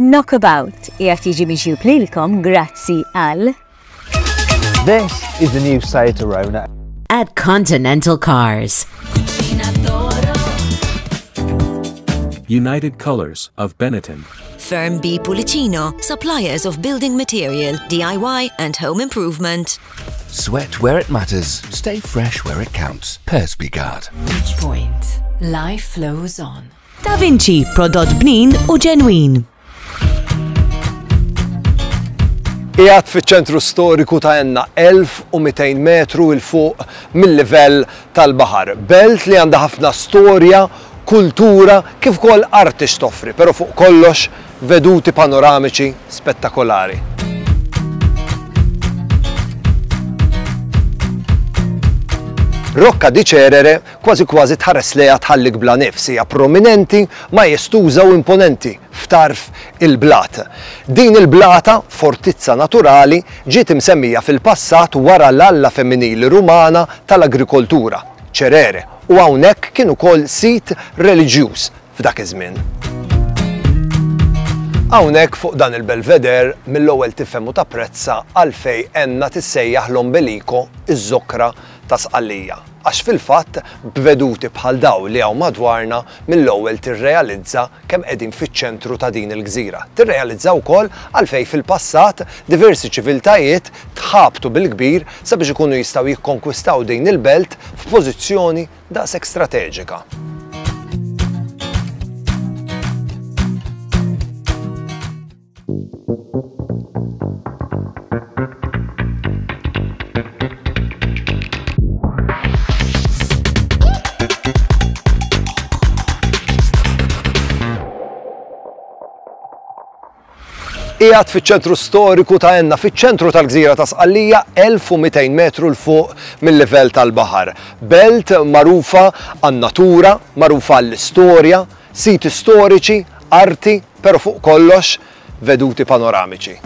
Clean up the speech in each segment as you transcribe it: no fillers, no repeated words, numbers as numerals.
Knockabout qiegħed jiġi mixjub lilkom grazzi għal This is the new Seat Arona at Continental Cars. United Colors of Benetton. Firm B Pulicino, suppliers of building material, DIY and home improvement. Sweat where it matters. Stay fresh where it counts. Perspicard. Each point. Life flows on. Da Vinci, prodott bnin u ġenwin. Qiegħed fiċ-ċentru storiku ta' Enna 1200 metru il fuq mill-livell tal-baħar. Belt li għandha ħafna storja, kultura, kif ukoll arti x'toffri, però fuq kollox veduti panoramiċi spettakolari. Rocca di Cerere kważi tħares lejha tħallik bla nifs, hija prominenti ma jestuża u imponenti f'tarf il-blat. Din il-blata, fortizza naturali, ġiet imsemmija fil-passat wara l-alla femminili rumana tal-agrikoltura, Cerere, u hawnhekk kien ukoll sit reliġjuż f'dak iż-żmien. Hawnhekk fuq dan il-belveder mill-ewwel tifhem u tapprezza għalfejn Enna tissejjaħ l-Ombelico iż-żokra ta' Sqallija. Għax fil-fatt b'veduti bħal dawn li hawn madwarna mill-ewwel tirrealizza kemm qegħdin fiċ-ċentru ta' din il-gżira. Tirrealizza wkoll għalfejn fil-passat diversi ċiviltajiet tħabtu bil-kbir sabiex ikunu jistgħu jikkonkwistaw din il-belt f'pożizzjoni daqshekk strateġika. Qiegħed fiċ-ċentru storiku ta' Enna, fiċ-ċentru tal-gżira ta' Sqallija 1200 metru l fuq mill-livell tal-baħar. Belt magħrufa għan-natura, magħrufa għall-istorja, siti storiċi, arti, però fuq kollox veduti panoramiċi.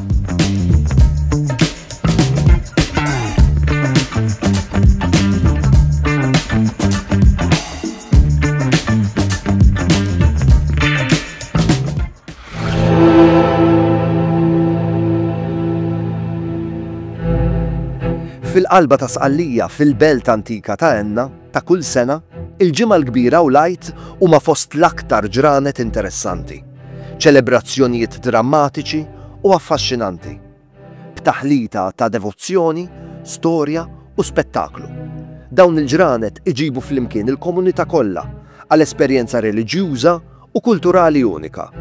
Fil-qalba ta' Sqallija fil-belt antika ta' Enna ta' kull sena, il-ġimgħa l-kbira u l-Għid huma fost l-aktar ġranet interessanti, ċelebrazzjonijiet drammatiċi u affaxxinanti, b'taħlita ta' devozzjoni, storja u spettaklu. Dawn il-ġranet iġibu flimkien il-komunità kollha għal esperjenza reliġjuża u kulturali unika.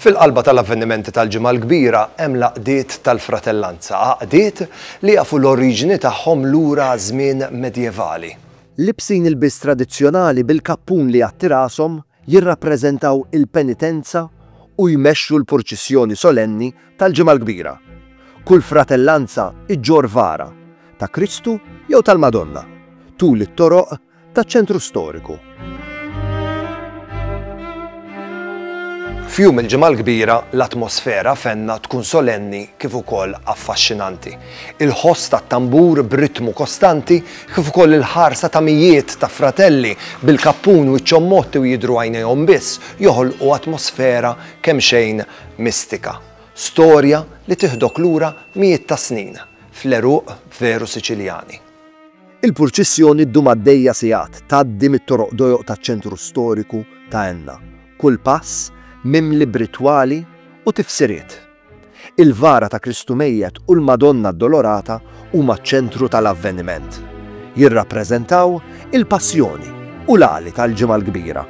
Fil-qalba tal-avvenimenti tal-ġimgħa l-kbira hemm l-għaqdiet tal-fratellanza, għaqdiet li jafu l-oriġini tagħhom lura żmien medjevali. Libsin il-bis tradizzjonali bil-kappun li għatti rashom jirrappreżentaw il-penitenza u jmexxu l-purċissjoni solenni tal-ġimgħa l-kbira. Kull fratellanza iġġor vara ta' Kristu jew tal-Madonna, tul it-toroq taċ-ċentru storiku. F'jum il-ġimgħa l-kbira l-atmosfera f'Enna tkun solenni kif ukoll affaxxinanti. Il-ħoss tat-tambur b'ritmu kostanti kif ukoll il-ħarsa ta' mijiet ta' fratelli bil-kappun u ċ-ċommotti u jidhru għajnejhom biss joħolqu atmosfera kemm xejn mistika. Storja li tieħdok lura mijiet ta' snin fl-eruq veru Siċiljani. Il-purċissjoni ddum għaddejja sigħat tgħaddi mit-toroq dojoq taċ-ċentru storiku ta' Enna. Kull pass mimli b'ritwali u tifsiriet. Il-vara ta' Kristu Mejjed u l-Madonna Addolorata huma ċ-ċentru tal-avveniment. Jirrappreżentaw il-passjoni u l-għali tal-ġimgħa l-kbira.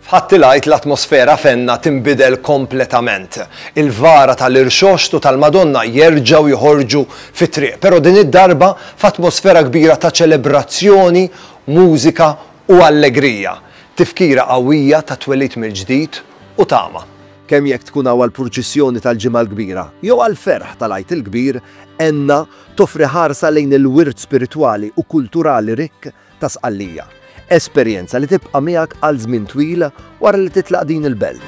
F'ħadd il-għid l-atmosfera f'Enna tinbidel kompletament. Il-vara tal-Irxoxtu tal-Madonna jerġgħu joħorġu fit-triq, però din id-darba f'atmosfera kbira ta' ċelebrazzjoni, mużika u allegrija. Tifkira qawwija ta' twelid mill-ġdid u tama. Kemm jekk tkun hawn l-purċissjoni tal-ġimgħa l-kbira jew għall-ferħ tal-Għid il-kbir, Enna toffri ħarsa lejn il-wirt spiritwali u kulturali rikk ta' Sqallija. Esperjenza li tibqa' miegħek għal żmien twil wara li titlaq din il-belt.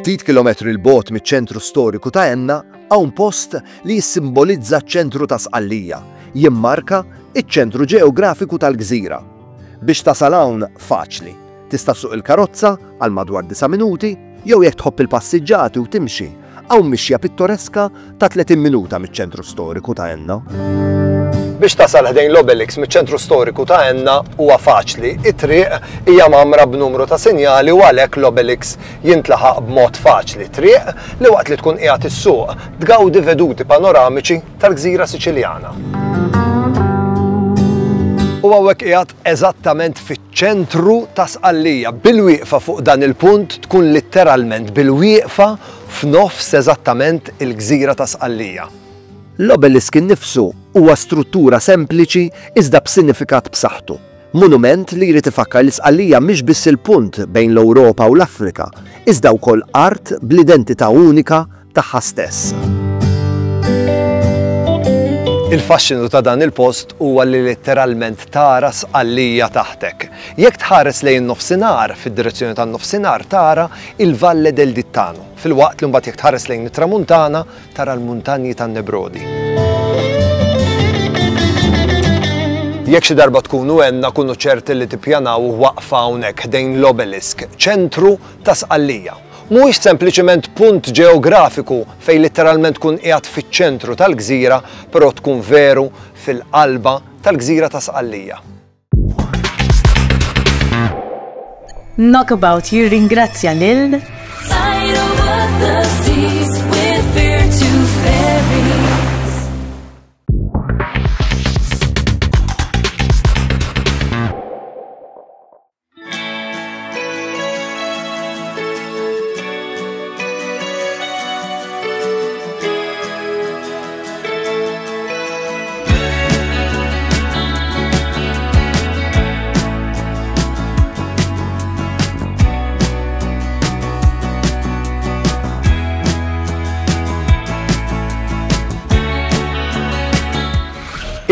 Ftit kilometri l-bogħod miċ-ċentru storiku ta' Enna hawn post li jissimbolizza ċ-ċentru ta' Sqallija, jimmarka iċ-ċentru ġeografiku tal-Gżira. Biex tasal hawn faċli. Tista' suq il-karozza għal madwar 9 minuti jew jekk tħobb il-passiġġiati u timxi hawn mixja pittoreska ta' 30 minuta miċ-ċentru storiku ta' Enna. Biex tasal ħdejn l-Obelix miċ-ċentru storiku ta' Enna huwa faċli. It-triq hija mamra b'numru ta' sinjali u għalhekk l-Obelix jintlaħaq b'mod faċli. Triq li waqt li tkun qiegħed is-suq tgawdi veduti panoramiċi tal-Gżira Siċiljana. U għawek qiegħed eżattament fiċ-ċentru ta' Sqallija. Bil-wieqfa fuq dan il-punt tkun litteralment bil-wieqfa f'nofs eżattament il-Gżira ta' Sqallija. L-Obelisk innifsu huwa struttura sempliċi iżda b'sinifikat b'saħħtu. Monument li jrid ifakkar li Sqallija mhix biss il-punt bejn l-Ewropa u l-Afrika, iżda wkoll art bl-identità unika tagħha stess. Il-faxxinu ta' dan il-post huwa li letteralment tara Sqallija taħtek. Jekk tħares lejn nofsinhar fid-direzzjoni tan-nofsinhar tara il-Valle del Dittano. Filwaqt li mbagħad jekk tħares lejn it-tramuntana tara l-muntanji tan-Nebrodi. Jekk xi darba tkunu Enna kunu ċerti li tippjanaw waqfa hawnhekk ħdejn l-Obelisk, ċentru ta' Sqallija. Mhuwiex sempliċement punt ġeografiku fejn litteralment tkun qiegħed fiċ-ċentru tal-Gżira, però tkun veru fil-qalba tal-Gżira ta' Sqallija. Knockabout jirringrazzja lil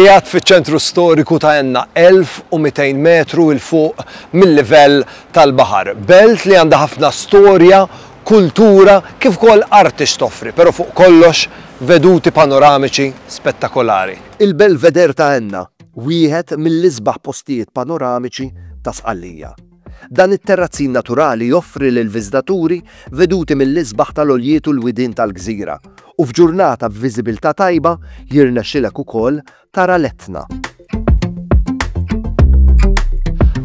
Qiegħed fiċ-ċentru storiku ta' Enna 1200 metru il fuq mill-livell tal-baħar. Belt li għandha ħafna storja, kultura kif ukoll art toffri, però fuq kollox veduti panoramiċi spettakolari. Il-Belveder ta' Enna, wieħed mill-isbaħ postijiet panoramiċi ta' Sqallija. Dan it-terrazzin naturali joffri lil viżitaturi veduti mill-isbaħ tal-oljiet u l-widien tal-Gżira u f'ġurnata b'viżibilità tajba jirnexxilek ukoll tara l-Etna.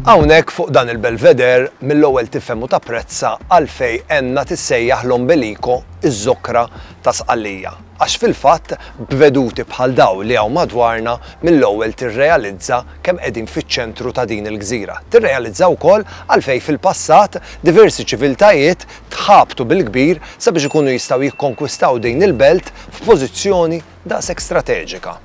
Hawnhekk fuq dan il-Belveder mill-ewwel tifhem u tapprezza għalfejn Enna tissejjaħ l-Ombelico iż-Żokra ta' Sqallija. Għax fil-fatt b'veduti bħal dawn li hawn madwarna mill-ewwel tirrealizza kemm qegħdin fiċ-ċentru ta' din il-gżira. Tirrealizza wkoll għalfejn fil-passat diversi ċiviltajiet tħabtu bil-kbir sabiex ikunu jistgħu jikkonkwistaw din il-belt f'pożizzjoni daqshekk strateġika.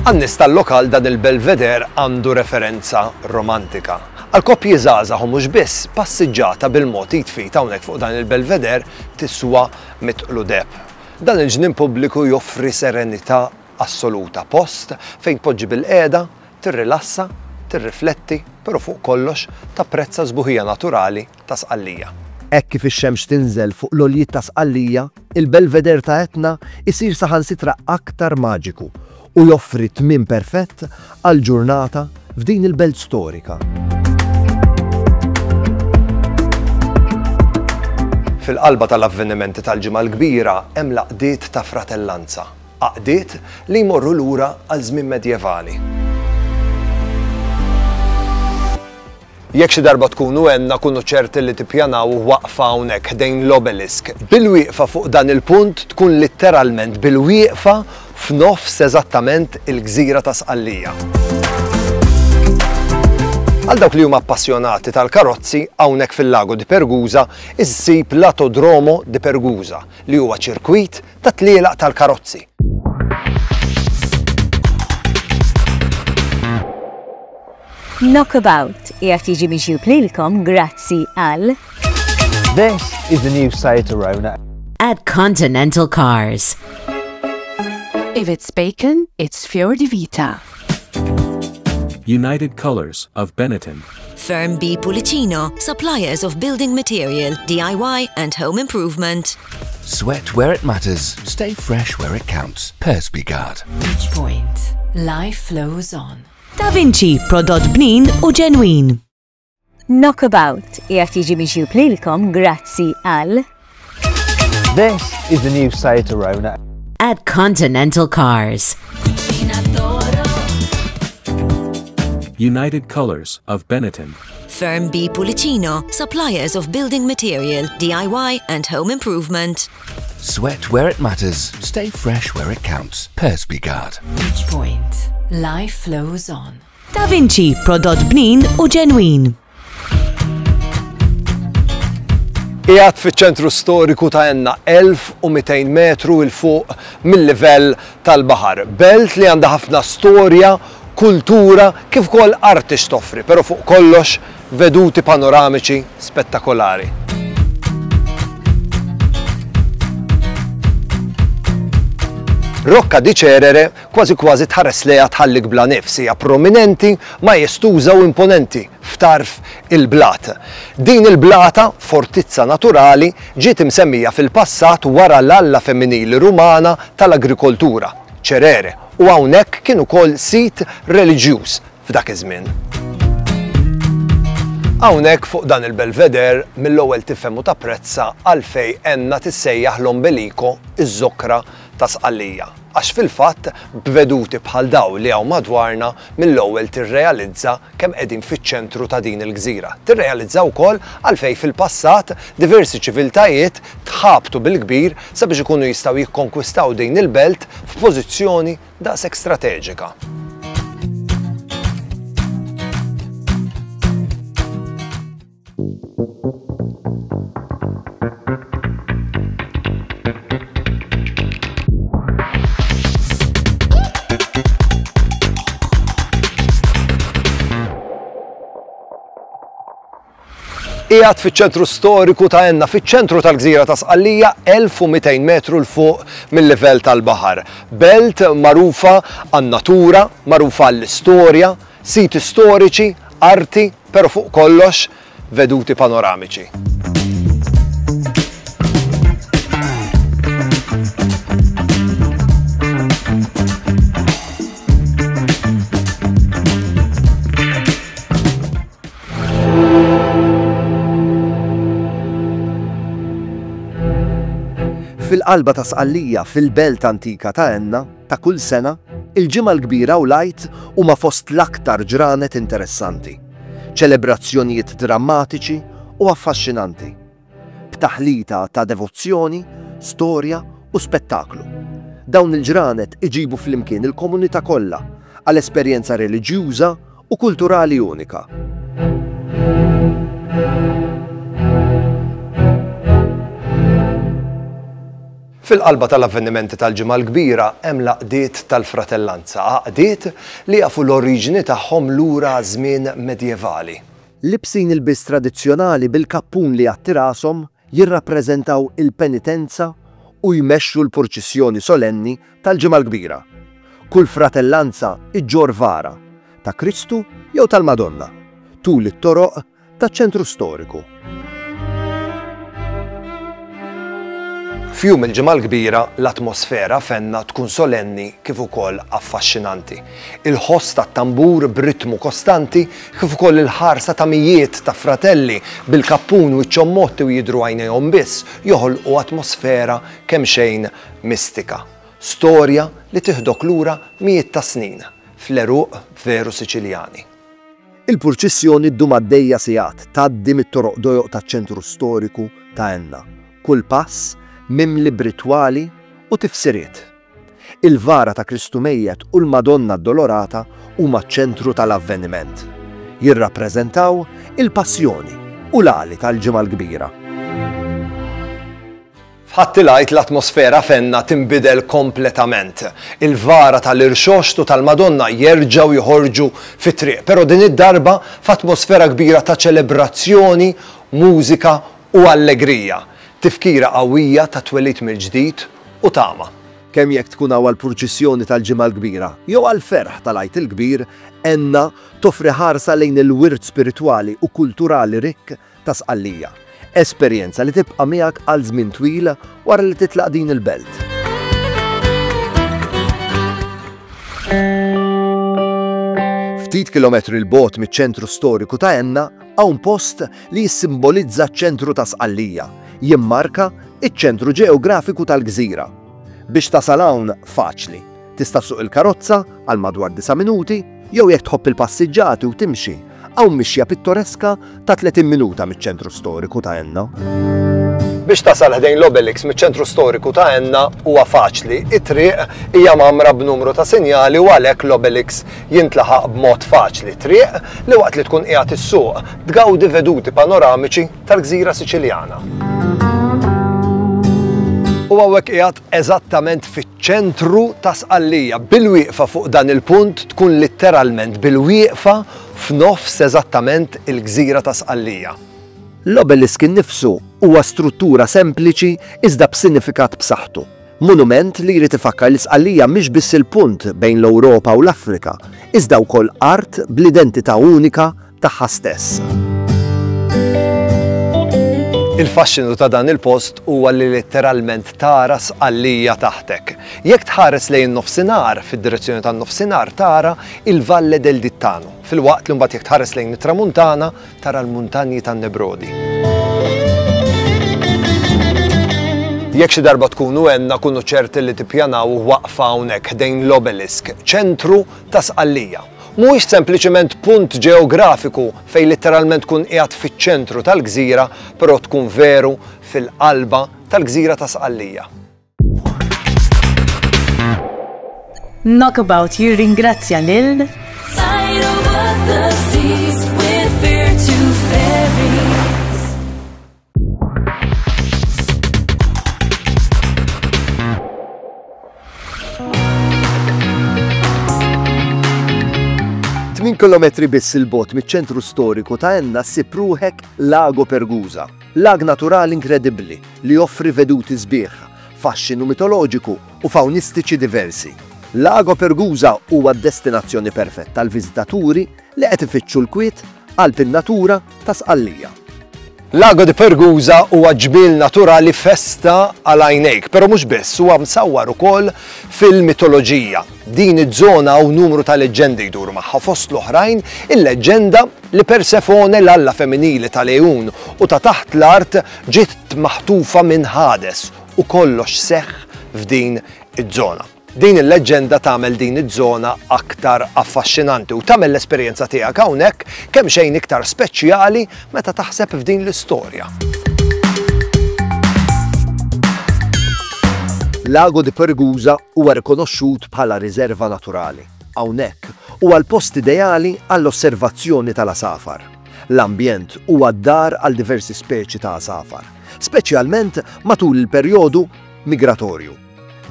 Għan-nies tal-lokal dan il-Belveder għandu referenza romantika. Għal-koppji żgħażagħ u mhux biss passiġġata bil-mod jitfit hawnhekk fuq dan il-Belveder tiswa mitqlu deb. Dan il-ġnien pubbliku joffri serenità assoluta, post fejn tpoġġi bil-qiegħda, tirrilassa, tirrifletti, però fuq kollox tapprezza żbuħija naturali ta' Sqallija. Hekk kif ix-xemx tinżel fuq l-oljiet ta' Sqallija, il-Belveder ta' Etna isir saħansitra aktar maġiku u joffri tmiem perfett għal ġurnata f'din il-belt storika. Fil-qalba tal-avvenimenti tal-ġimgħa l-kbira hemm laqdiet ta' fratellanza, għaqdiet li jmorru lura għal żmien medjevali. Jekk xi darba tkunu Enna kunu ċerti li tippjanaw waqfa hawnhekk ħdejn l-Obelisk. Bil-wieqfa fuq dan il-punt tkun litteralment bil-wieqfa f'nofs eżattament il-Gżira ta' Sqallija. Għal dawk li huma appassjonati tal-karozzi hawnhekk fil-Lago di Pergusa issib l-Autodromo di Pergusa li huwa ċirkwit ta' tlielaq tal-karozzi. Knockabout qiegħed jiġi mixjub lilkom grazzi għal This is the new Seat Arona at Continental Cars. If it's bacon, it's Fior di Vita. United Colors of Benetton. Firm B Pulicino, suppliers of building material, DIY and home improvement. Sweat where it matters. Stay fresh where it counts. Perspeguard. Point. Life flows on. Da Vinci, prodott bnin u ġenwin. Knockabout, jiġi minn plilkom grazzi għal This is the new Seat Arona. At Continental Cars. United Colors of Benetton. Firm B Pulicino, suppliers of building material, DIY and home improvement. Sweat where it matters. Stay fresh where it counts. Perspeguard. Point. Life flows on. Da Vinci, prodott bnin u ġenwin. Qiegħed fiċ-ċentru storiku ta' Enna 1200 metru il fuq mill-livell tal-baħar. Belt li għandha ħafna storja, kultura, kif ukoll arti x'toffri, però fuq kollox veduti panoramiċi spettakolari. Rocca di Cerere kważi tħares lejha tħallik bla nifs, hija prominenti ma jestuża u imponenti f'tarf il-blat. Din il-blata, fortizza naturali, ġiet imsemmija fil-passat wara l-alla femminili Rumana tal-agrikoltura, Cerere, u hawnhekk kien ukoll sit reliġjuż f'dak iż-żmien. Hawnhekk fuq dan il-belveder mill-ewwel tifhem u tapprezza għalfejn Enna tissejjaħ l-Ombelico iż-żokra ta' Sqallija. Għax fil-fatt b'veduti bħal dawn li hawn madwarna mill-ewwel tirrealizza kemm qegħdin fiċ-ċentru ta' din il-gżira. Tirrealizza wkoll għalfejn fil-passat diversi ċiviltajiet tħabtu bil-kbir sabiex ikunu jistgħu jikkonkwistaw din il-belt f'pożizzjoni daqshekk strateġika. Qiegħed fiċ-ċentru storiku ta' Enna, fiċ-ċentru tal-gżira ta' Sqallija 1200 metru l fuq mill-livell tal-baħar. Belt magħrufa għan-natura, magħrufa għall-istorja, siti storiċi, arti, però fuq kollox veduti panoramiċi. Fil-qalba ta' Sqallija fil-belt antika ta' Enna ta' kull sena, il-ġimgħa l-kbira u l-Għid huma fost l-aktar ġranet interessanti, ċelebrazzjonijiet drammatiċi u affaxxinanti, b'taħlita ta' devozzjoni, storja u spettaklu. Dawn il-ġranet iġibu flimkien il-komunità kollha għal esperjenza reliġjuża u kulturali unika. Fil-qalba tal-avvenimenti tal-ġimgħa l-kbira hemm l-għaqdiet tal-fratellanza, għaqdiet li jafu l-oriġini tagħhom lura żmien medjevali. Libsin il-bis tradizzjonali bil-kappun li għatti rashom jirrappreżentaw il-penitenza u jmexxu l-purċissjoni solenni tal-ġimgħa l-kbira. Kull fratellanza iġġor vara ta' Kristu jew tal-Madonna, tul it-toroq taċ-ċentru storiku. F'jum il-ġimgħa l-kbira l-atmosfera f'Enna tkun solenni kif ukoll affaxxinanti. Il-ħoss tat-tambur b'ritmu kostanti kif ukoll il-ħarsa ta' mijiet ta' fratelli bil-kappun u ċ-ċommotti u jidhru għajnejhom biss joħolqu atmosfera kemm xejn mistika. Storja li tieħdok lura mijiet ta' snin fl-eruq veru Siċiljani. Il-purċissjoni ddum għaddejja sigħat tgħaddi mit-toroq dojoq taċ-ċentru storiku ta' Enna. Kull pass mimli b'ritwali u tifsiriet. Il-vara ta' Kristu Mejjed u l-Madonna Addolorata huma ċ-ċentru tal-avveniment. Jirrappreżentaw il-passjoni u l-għali tal-ġimgħa l-kbira. F'ħattilajt l-atmosfera f'Enna tinbidel kompletament. Il-vara tal-irxoxtu tal-Madonna jerġgħu joħorġu fit-triq, però din id-darba f'atmosfera kbira ta' ċelebrazzjoni, mużika u allegrija. Tifkira qawwija ta' twelid mill-ġdid u tama. Kemm jekk tkun għal purċissjoni tal-ġimgħa l-kbira jew għal ferħ tal-Għid il-Kbir, Enna toffri ħarsa lejn il-wirt spiritwali u kulturali rikk ta' Sqallija. Esperjenza li tibqa' miegħek għal żmien twil wara li titlaq din il-belt. Ftit kilometri l-bogħod miċ-ċentru storiku ta' Enna hawn post li jissimbolizza ċ-ċentru ta' Sqallija, jimmarka iċ-ċentru ġeografiku tal-gżira. Biex tasal hawn faċli. Tista' suq il-karozza għal madwar 9 minuti jew jekk tħobb il-passiġġati u timxi hawn mixja pittoreska ta' 30 minuta miċ-ċentru storiku ta' Enna. Biex tasal ħdejn l-Obelix miċ-ċentru storiku ta' Enna huwa faċli. It-triq hija magħmra b'numru ta' sinjali u għalhekk l-Obelix jintlaħaq b'mod faċli. Triq li waqt li tkun qiegħed is-suq tgawdi veduti panoramiċi tal-Gżira Siċiljana. U għawek qiegħed eżattament fiċ-ċentru ta' Sqallija. Bil-wieqfa fuq dan il-punt tkun litteralment bil-wieqfa f'nofs eżattament il-Gżira ta' Sqallija. L-Obelisk innifsu huwa struttura sempliċi iżda b'sinifikat b'saħħtu. Monument li jrid ifakkar li Sqallija mhix biss il-punt bejn l-Ewropa u l-Afrika, iżda wkoll art bl-identità unika tagħha stess. Il-faxxinu ta' dan il-post huwa li letteralment tara Sqallija taħtek. Jekk tħares lejn nofsinhar fid-direzzjoni tan-nofsinhar tara il-Valle del Dittano, filwaqt li mbagħad jekk tħares lejn it-tramuntana tara l-muntanji tan-Nebrodi. Jekk xi darba tkunu Enna kunu ċerti li tippjanaw waqfa hawnhekk ħdejn l-Obelisk, ċentru ta' Sqallija. Mhuwiex sempliċement punt ġeografiku fejn letteralment tkun qiegħed fiċ-ċentru tal-gżira, però tkun veru fil-qalba tal-Gżira ta' Sqallija. Knockabout jirringrazzja lil kilometri biss il-bogħod miċ-ċentru storiku ta' Enna ssibruħek Lago Pergusa, lag naturali inkredibbli li joffri veduti sbieħ, faxxinu mitoloġiku u faunistiċi diversi. Lago Pergusa huwa d-destinazzjoni perfetta għal viżitaturi li qed ifittxu l-kwiet għal pin-natura ta' Sqallija. Lago di Pergusa huwa ġbien naturali festa għal għajnejk, però mhux biss huwa msawwar ukoll fil-mitoloġija. Din iż-żona hawn numru ta' leġendi jduru magħha fost l-oħrajn il-leġenda li Persefone l-alla femminili tal-Ejun u ta' taħt l-art ġiet maħtufa minn Hades u kollox seħħ f'din iż-żona. Din il-leġenda tagħmel din iż-żona aktar affaxxinanti u tagħmel l-esperjenza tiegħek hawnhekk kemm xejn iktar speċjali meta taħseb f'din l-istorja. Lago di Pergusa huwa rikonoxxut bħala riserva naturali. Hawnhekk huwa l-post ideali għall-osservazzjoni tal-asafar. L-ambjent huwa d-dar għal diversi speċi ta' asafar, speċjalment matul il-perjodu migratorju.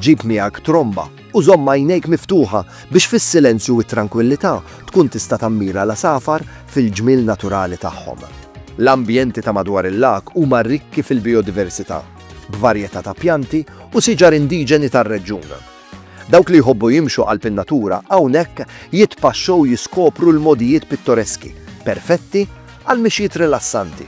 Ġib miegħek tromba u żomm għajnejk miftuħa biex fis-silenzju u t-tranquillità tkun tista' tammira l-asafar fil-ġmiel naturali tagħhom. L-ambjenti ta' madwar il-lag huma rikki fil-biodiversità, b'varjetà ta' pjanti u siġar indiġeni tar-reġjun. Dawk li jħobbu jimxu għall-pin-natura hawnhekk jitpaxxew jiskopru l-modijiet pittoreski, perfetti għal mixjiet rilassanti.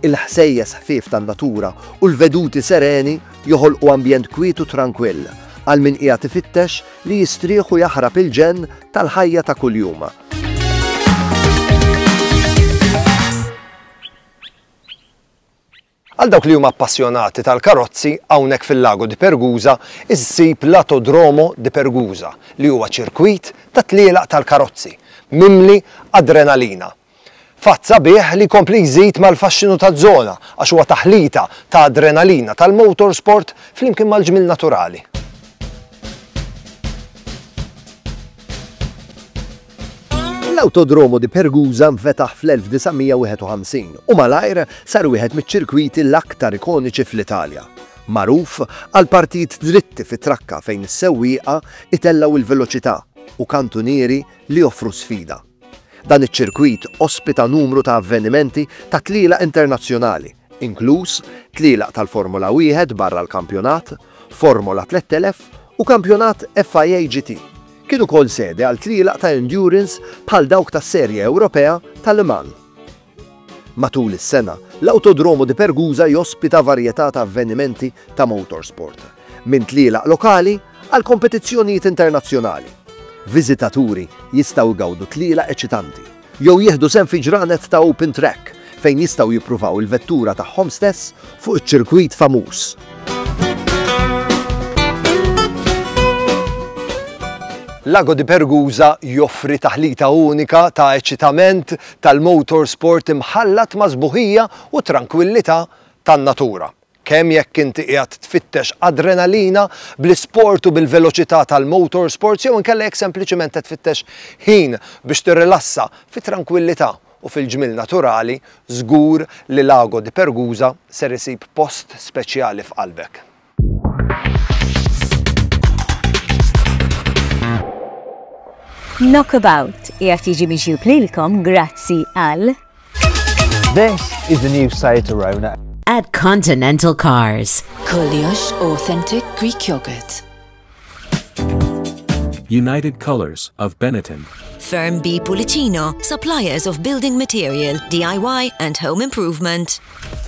Il-ħsejjes ħfief tan-natura u l-veduti sereni joħolqu ambjent kwietu tranquill għal min qiegħed ifittex li jistrieħ u jaħrab il-ġenn tal-ħajja ta' kuljum. Għal dawk li huma appassjonati tal-karozzi hawnhekk fil-Lago di Pergusa issib l-Autodromo di Pergusa li huwa ċirkwit ta' tlielaq tal-karozzi mimli adrenalina. Fatt sabiħ li kompli jżid mal-faxxinu taż-żona għax huwa taħlita ta' adrenalina tal-motorsport flimkien mal-ġmiel naturali. L-Autodromo di Pergusa nfetaħ fl-1951 u malajr sar wieħed miċ-ċirkwiti l-aktar ikoniċi fl-Italja. Magħruf għal partit dritti fit-trakka fejn is-sewwieqa itellaw il-veloċità u kantunieri li joffru sfida. Dan iċ-ċirkwit ospita numru ta' avvenimenti ta' tlielaq internazzjonali, inkluż tlielaq tal-Formula 1 barra l-kampjonat, Formula 3000 u kampjonat FIA GT. Kienu kol sede għal tlielaq ta' endurance bħal dawk tas-Serja Ewropea ta' Le Mans. Matul is-sena, l-Autodromo di Pergusa jospita varjetà ta' avvenimenti ta' motorsport, minn tlielaq lokali għal kompetizzjonijiet internazzjonali. Viżitaturi jistgħu jgawdu tlielaq eċitanti, jew jieħdu sehem fi ġranet ta' open track fejn jistgħu jippruvaw il-vettura tagħhom stess fuq iċ-ċirkwit famuż. Lago di Pergusa joffri taħlita unika ta' eċitament tal-motorsport imħallat ma' sbuħija u tranquillità tan-natura. Kemm jekk inti qiegħed tfittex adrenalina bl-isport u bil-veloċità tal-motorsport jew inkella jekk sempliċement qed tfittex ħin biex tirrilassa fi tranquillità u fil-ġmil naturali, żgur li Lago di Pergusa ser isib post speċjali f'qalbek. Knockabout qiegħed jiġi mixjub lilkom grazzi għal This is the new Sayta Rona at Continental Cars. Koliosh Authentic Greek Yogurt. United Colors of Benetton. Firm B Pulicino, suppliers of building material, DIY and home improvement.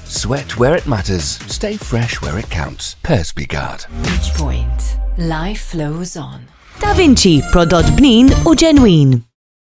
Sweat where it matters. Stay fresh where it counts. Persbygard. Point. Life flows on. Da Vinci, prodott bnin u ġenwin.